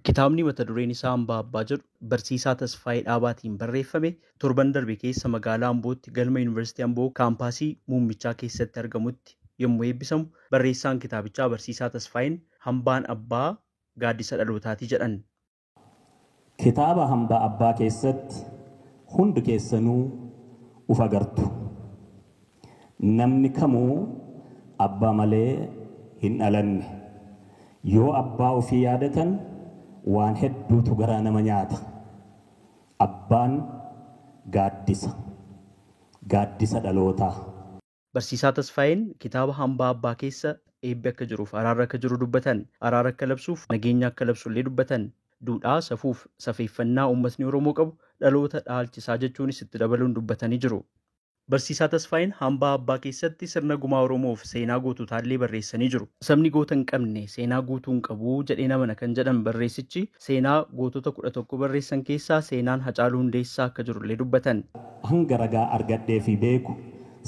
Kitaabni mata dureen isaa Hambaa Abbaa jedhu barsiisaa Tasfaayee Dhaabaatiin barreeffame torban darbe keessa magaalaa Ambootti galma Yuunivarsiitii Amboo kaampaasii muummichaa keessatti argamutti yommuu eebbisamu barreessaan kitaabichaa barsiisaa Tasfaayeen hambaan abbaa gaaddisa dhalootaati jedhan. Kitaaba Hambaa Abbaa keessatti hundi keessanuu uf agartu. Namni kamuu abbaa malee hin dhalanne. Yoo abbaa ofii yaadatan waan hedduutu garaa nama nyaata. Abbaan gaaddisa dhalootaa. Barsiisaa Tasfaayeen kitaaba Hambaa Abbaa keessa eebbi akka jiruuf araara akka jiru dubbatan, araara akka labsuuf nageenya akka labsullee dubbatan, duudhaa safuuf safeeffannaa uummatni Oromoo qabu dhaloota dhaalchisaa jechuunis itti dabaluun dubbatanii jiru. Barsiisaa Tasfaayeen Hambaa Abbaa keessatti sirna gumaa Oromoof seenaa goototaallee barreessanii jiru. Sabni goota hin qabne seenaa guutuu hin qabu jedhee namana kan jedhan barreessichi seenaa gootota 11 barreessan keessaa seenaan Hacaaluu Hundeessaa akka jirullee dubbatan. Hanga ragaa argadhee fi beeku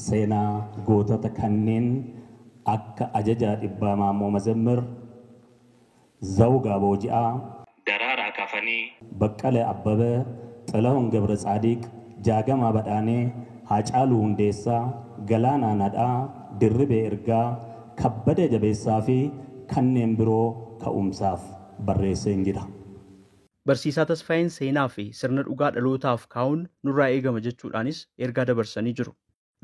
seenaa gootota kanneen akka Ajajaa Dhibbaa Maammoo Mazammir, Zawgaa Booji'aa, Daraaraa Kafanii, Baqqalee Abbabee, Xilahun Gabra Tsaadiq, Jaagamaa Badhaanee, Hacaaluu Hundeessaa, Galaanaa Nadhaa, Dirribee Ergaa, Kabbadee Jabeessaa fi kanneen biroo ka'umsaaf barreessee jira. Barsiisaa Tasfaayeen seenaa fi sirna dhugaa dhalootaaf kaa'uun nurraa eegama jechuudhaanis ergaa dabarsanii jiru.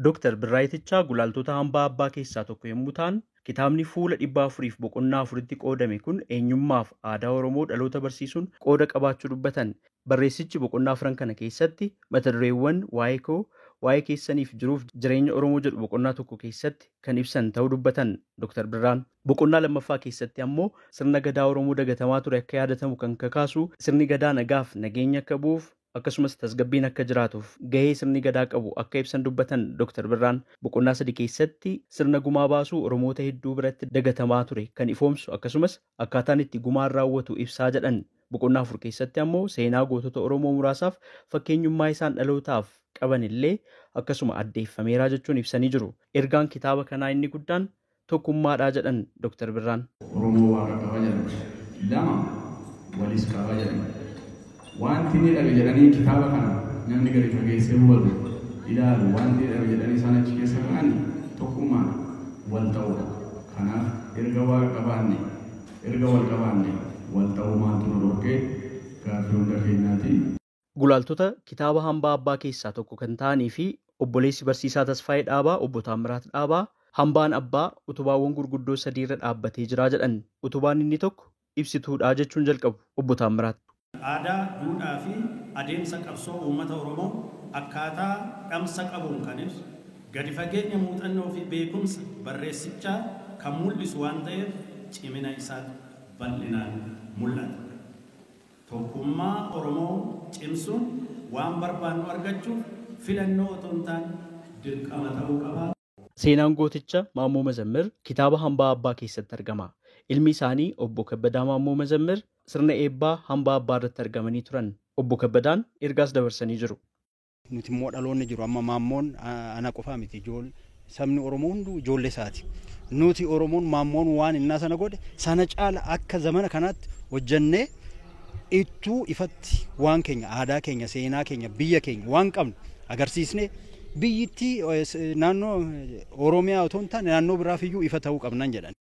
Dr. Birraayitichaa gulaaltota Hambaa Abbaa keessaa tokko yommuu ta'an, kitaabni fuula 400 fi boqonnaa 4tti qoodame kun eenyummaaf aadaa Oromoo dhaloota barsiisuun qooda qabaachuu dubbatan. Barreessichi boqonnaa 4 kana keessatti mata dureewwan waa'ee koo, waa'ee keessaniif jiruuf jireenya Oromoo jedhu boqonnaa 1 keessatti kan ibsan ta'uu dubbatan Dr. Birraan. Boqonnaa 2ffaa keessatti ammoo sirna gadaa Oromoo dagatamaa ture akka yaadatamu kan kakaasu, sirni gadaa nagaaf nageenya akka bu'uuf akkasumas tasgabbiin akka jiraatuuf gahee sirni gadaa qabu akka ibsan dubbatan Dr. Birraan. Boqonnaa 3 keessatti sirna gumaa baasuu Oromoota hedduu biratti dagatamaa ture kan ifoomsu akkasumas akkaataan itti gumaan raawwatu ibsaa jedhan. Boqonnaa 4 keessatti ammoo seenaa gootota Oromoo muraasaaf fakkeenyummaa isaan dhalootaaf qaban illee akkasuma addeeffameeraa jechuun ibsanii jiru. Ergaan kitaaba kanaa inni guddaan tokkummaadhaa jedhan Dr. Birraan. Oromoo waaqa qaba jedhama. Lama walis qaba jedhama. Wanti miidhaga jedhanii kitaaba kana namni gadi fageessee hubatu ilaalu wanti miidhaga jedhanii isaan achi keessa ka'an tokkummaan wal ta'uudha. Kanaaf erga wal qabaanne wal ta'uu maaltu nu dhorkee gaaffii hunda keenyaati. Gulaaltota kitaaba Hambaa Abbaa keessaa tokko kan ta'anii fi obboleessi barsiisaa Tasfaayee Dhaabaa obbo Taammiraat Dhaabaa hambaan abbaa utubaawwan gurguddoo 3 irra dhaabbatee jira jedhan. Utubaan inni tokko ibsituudha jechuun jalqabu obbo Taammiraat. Aadaa, duudhaa fi adeemsa qabsoo uummata Oromoo akkaataa dhamsa qabuun kan ibsu gadi fageenya muuxannoo fi beekumsa barreessichaa kan mul'isu waan ta'eef cimina isaa bal'inaan mul'ata. Tokkummaa Oromoo cimsuun waan barbaannu argachuuf filannoo otoo hin taane dirqama ta'uu qaba. Seenaan gooticha Maammoo Mazammir kitaaba Hambaa Abbaa keessatti argama. Ilmi isaanii obbo Kabbadaa Maammoo Mazammir sirna eebbaa Hambaa Abbaa irratti argamanii turan. Obbo Kabbadaan ergaas dabarsanii jiru. Nuti immoo dhaloonni jiru amma maammoon ana qofaa miti sabni Oromoo hunduu ijoollee isaati. Nuti Oromoon maammoon waan innaa sana godhe sana caala akka zamana kanaatti hojjannee ittuu ifatti waan keenya aadaa keenya seenaa keenya biyya keenya waan qabnu agarsiisnee biyyittii naannoo Oromiyaa otoo hin taane naannoo biraafiyyuu ifa ta'uu qabnan jedhan.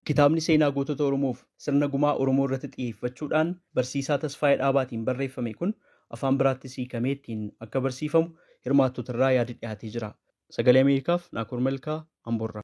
Kitaabni seenaa gootota Oromoof sirna gumaa Oromoo irratti xiyyeeffachuudhaan barsiisaa Tasfaayee Dhaabaatiin barreeffame kun afaan biraatti hiikamee ittiin akka barsiifamu hirmaattota irraa yaadi dhiyaatee jira. Sagalee Ameerikaaf Naakoor Malkaa Amboorraa.